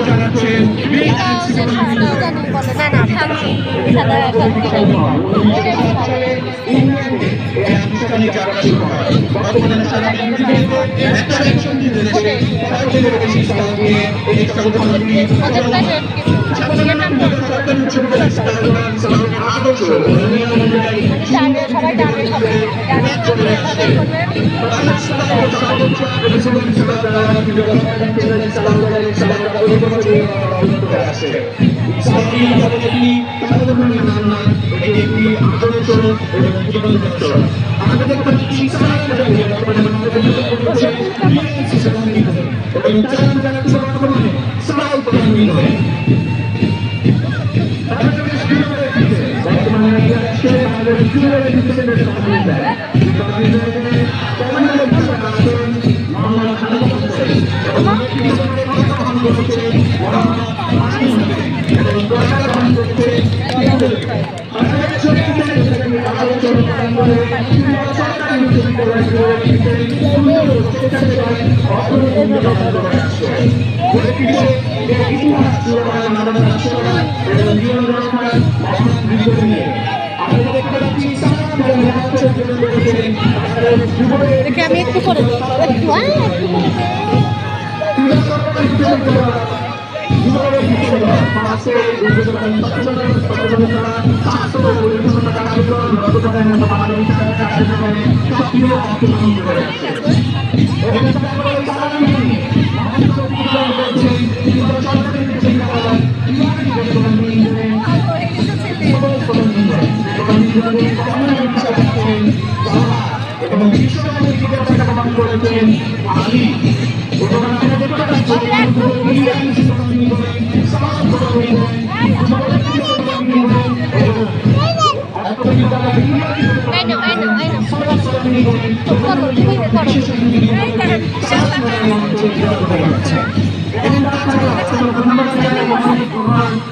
জানাচ্ছেন আনুষ্ঠানিক যাত্রা শুরু হয়। বর্তমানে সারা পৃথিবীতে একটা একসঙ্গে রয়েছে বেশি স্থান দিয়ে এই সংগঠনটি সরকারি উচ্চ বিদ্যালয় ইসলামের আদর্শ দেখে আমি একটু করে